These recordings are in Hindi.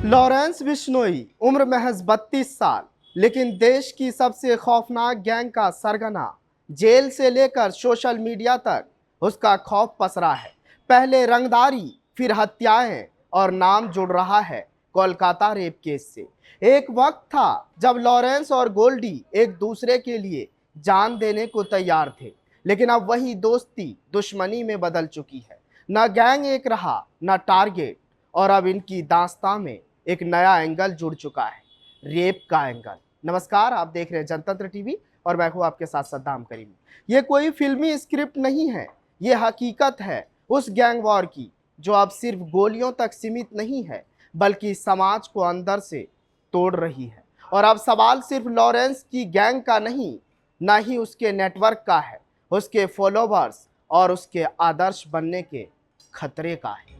लॉरेंस बिश्नोई उम्र महज 32 साल, लेकिन देश की सबसे खौफनाक गैंग का सरगना। जेल से लेकर सोशल मीडिया तक उसका खौफ पसरा है। पहले रंगदारी, फिर हत्याएं और नाम जुड़ रहा है कोलकाता रेप केस से। एक वक्त था जब लॉरेंस और गोल्डी एक दूसरे के लिए जान देने को तैयार थे, लेकिन अब वही दोस्ती दुश्मनी में बदल चुकी है। न गैंग एक रहा, न टारगेट, और अब इनकी दास्तां में एक नया एंगल जुड़ चुका है, रेप का एंगल। नमस्कार, आप देख रहे हैं जनतंत्र टीवी और मैं हूं आपके साथ सद्दाम करीम। ये कोई फिल्मी स्क्रिप्ट नहीं है, ये हकीकत है उस गैंग वॉर की जो अब सिर्फ गोलियों तक सीमित नहीं है, बल्कि समाज को अंदर से तोड़ रही है। और अब सवाल सिर्फ लॉरेंस की गैंग का नहीं, ना ही उसके नेटवर्क का है, उसके फॉलोवर्स और उसके आदर्श बनने के खतरे का है।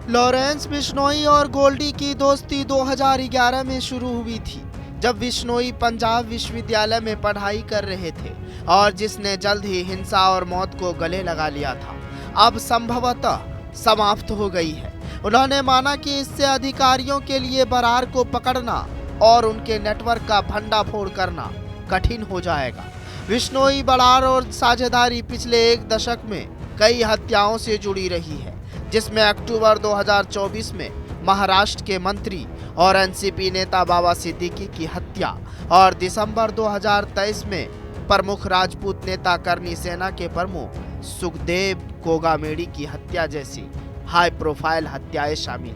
लॉरेंस बिश्नोई और गोल्डी की दोस्ती 2011 में शुरू हुई थी, जब बिश्नोई पंजाब विश्वविद्यालय में पढ़ाई कर रहे थे और जिसने जल्द ही हिंसा और मौत को गले लगा लिया था, अब संभवतः समाप्त हो गई है। उन्होंने माना कि इससे अधिकारियों के लिए बरार को पकड़ना और उनके नेटवर्क का भंडाफोड़ करना कठिन हो जाएगा। बिश्नोई, बरार और साझेदारी पिछले एक दशक में कई हत्याओं से जुड़ी रही है, जिसमें अक्टूबर 2024 में महाराष्ट्र के मंत्री और एनसीपी नेता बाबा सिद्दीकी की हत्या और दिसंबर 2023 में प्रमुख राजपूत नेता करनी सेना के प्रमुख सुखदेव कोगामेडी की हत्या जैसी हाई प्रोफाइल हत्याएं शामिल।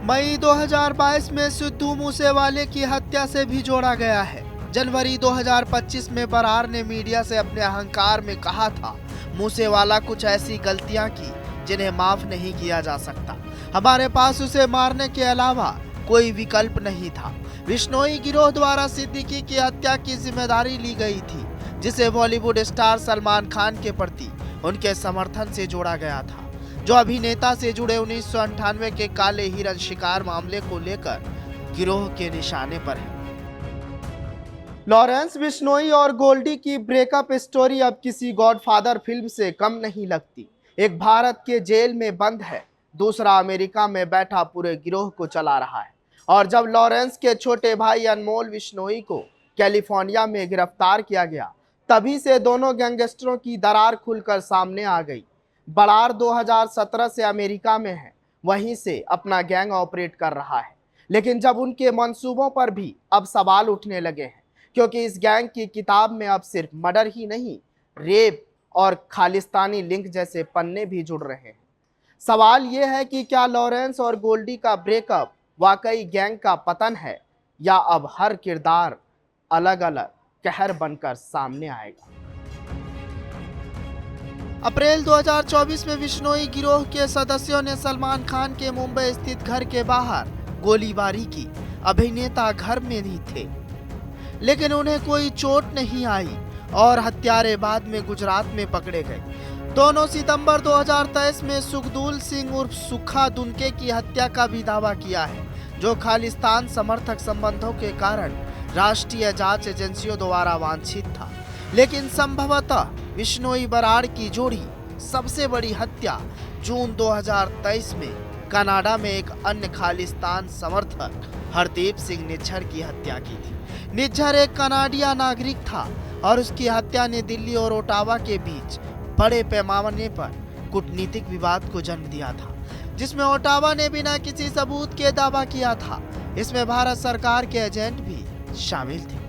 मई 2022 में सिद्धू मूसेवाले की हत्या से भी जोड़ा गया है। जनवरी 2025 में बरार ने मीडिया से अपने अहंकार में कहा था, मूसेवाला कुछ ऐसी गलतियां की जिन्हें माफ नहीं किया जा सकता। हमारे पास उसे मारने के अलावा कोई विकल्प नहीं था। बिश्नोई गिरोह द्वारा सिद्दीकी की हत्या की जिम्मेदारी ली गई थी, जिसे बॉलीवुड स्टार सलमान खान के प्रति उनके समर्थन से जोड़ा गया था, जो अभिनेता से जुड़े 1998 के काले हिरन शिकार मामले को लेकर गिरोह के निशाने पर है। लॉरेंस बिश्नोई और गोल्डी की ब्रेकअप स्टोरी अब किसी गॉडफादर फिल्म से कम नहीं लगती। एक भारत के जेल में बंद है, दूसरा अमेरिका में बैठा पूरे गिरोह को चला रहा है। और जब लॉरेंस के छोटे भाई अनमोल बिश्नोई को कैलिफोर्निया में गिरफ्तार किया गया, तभी से दोनों गैंगस्टरों की दरार खुलकर सामने आ गई। बरार 2017 से अमेरिका में है, वहीं से अपना गैंग ऑपरेट कर रहा है। लेकिन जब उनके मंसूबों पर भी अब सवाल उठने लगे हैं, क्योंकि इस गैंग की किताब में अब सिर्फ मर्डर ही नहीं, रेप और खालिस्तानी लिंक जैसे पन्ने भी जुड़ रहे हैं। सवाल यह है कि क्या लॉरेंस और गोल्डी का ब्रेकअप वाकई गैंग का पतन है, या अब हर किरदार अलग अलग कहर बनकर सामने आएगा। अप्रैल 2024 में बिश्नोई गिरोह के सदस्यों ने सलमान खान के मुंबई स्थित घर के बाहर गोलीबारी की। अभिनेता घर में ही थे, लेकिन उन्हें कोई चोट नहीं आई और हत्यारे बाद में गुजरात में पकड़े गए। दोनों सितंबर 2023 में सुखदूल सिंह उर्फ सुखा दुनके की हत्या का भी दावा किया है, जो खालिस्तान समर्थक संबंधों के कारण राष्ट्रीय जांच एजेंसियों द्वारा वांछित था। लेकिन संभवतः बिश्नोई बरार की जोड़ी सबसे बड़ी हत्या जून 2023 में कनाडा में एक अन्य खालिस्तान समर्थक हरदीप सिंह निज्जर की हत्या की थी। निज्जर एक कनाडिया नागरिक था और उसकी हत्या ने दिल्ली और ओटावा के बीच बड़े पैमाने पर कूटनीतिक विवाद को जन्म दिया था, जिसमें ओटावा ने बिना किसी सबूत के दावा किया था। इसमें भारत सरकार के एजेंट भी शामिल थे।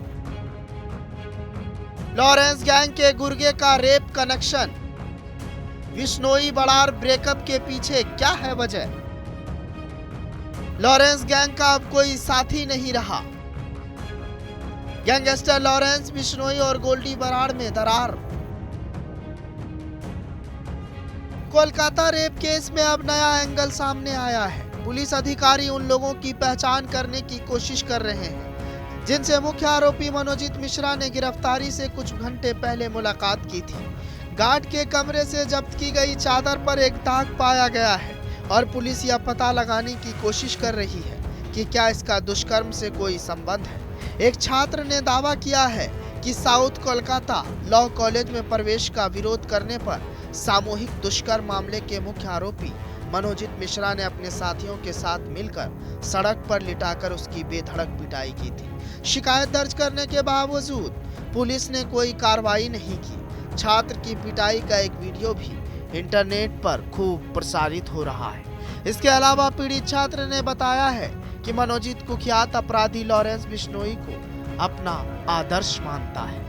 लॉरेंस गैंग के गुर्गे का rap connection, Bishnoi Brar breakup के पीछे क्या है वजह? लॉरेंस गैंग का अब कोई साथी नहीं रहा। गैंगस्टर लॉरेंस बिश्नोई और गोल्डी बरार में दरार। कोलकाता रेप केस में अब नया एंगल सामने आया है। पुलिस अधिकारी उन लोगों की पहचान करने की कोशिश कर रहे हैं जिनसे मुख्य आरोपी मनोजीत मिश्रा ने गिरफ्तारी से कुछ घंटे पहले मुलाकात की थी। गार्ड के कमरे से जब्त की गई चादर पर एक दाग पाया गया है और पुलिस यह पता लगाने की कोशिश कर रही है कि क्या इसका दुष्कर्म से कोई संबंध है। एक छात्र ने दावा किया है कि साउथ कोलकाता लॉ कॉलेज में प्रवेश का विरोध करने पर सामूहिक दुष्कर्म मामले के मुख्य आरोपी मनोजित मिश्रा ने अपने साथियों के साथ मिलकर सड़क पर लिटाकर उसकी बेधड़क पिटाई की थी। शिकायत दर्ज करने के बावजूद पुलिस ने कोई कार्रवाई नहीं की। छात्र की पिटाई का एक वीडियो भी इंटरनेट पर खूब प्रसारित हो रहा है। इसके अलावा पीड़ित छात्र ने बताया है कि मनोजित कुख्यात अपराधी लॉरेंस बिश्नोई को अपना आदर्श मानता है।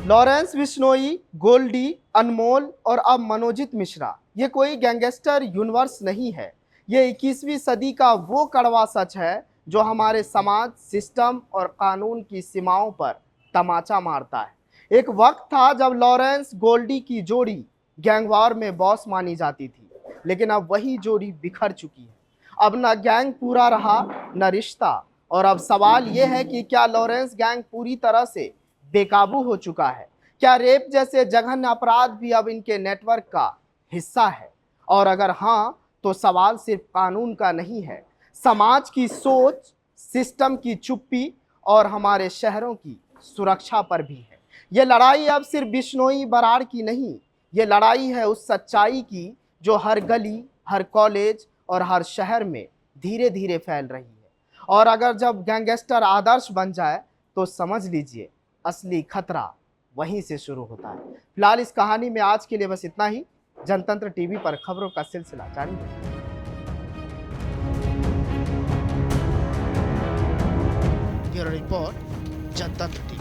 लॉरेंस बिश्नोई, गोल्डी, अनमोल और अब मनोजित मिश्रा, ये कोई गैंगस्टर यूनिवर्स नहीं है। ये 21वीं सदी का वो कड़वा सच है जो हमारे समाज, सिस्टम और कानून की सीमाओं पर तमाचा मारता है। एक वक्त था जब लॉरेंस गोल्डी की जोड़ी गैंगवार में बॉस मानी जाती थी, लेकिन अब वही जोड़ी बिखर चुकी है। अब न गैंग पूरा रहा न रिश्ता, और अब सवाल यह है कि क्या लॉरेंस गैंग पूरी तरह से बेकाबू हो चुका है? क्या रेप जैसे जघन्य अपराध भी अब इनके नेटवर्क का हिस्सा है? और अगर हाँ, तो सवाल सिर्फ कानून का नहीं है, समाज की सोच, सिस्टम की चुप्पी और हमारे शहरों की सुरक्षा पर भी है। ये लड़ाई अब सिर्फ बिश्नोई बराड़ की नहीं, ये लड़ाई है उस सच्चाई की जो हर गली, हर कॉलेज और हर शहर में धीरे धीरे फैल रही है। और अगर जब गैंगस्टर आदर्श बन जाए तो समझ लीजिए असली खतरा वहीं से शुरू होता है। फिलहाल इस कहानी में आज के लिए बस इतना ही। जनतंत्र टीवी पर खबरों का सिलसिला जारी है। ब्यूरो रिपोर्ट, जनतंत्र।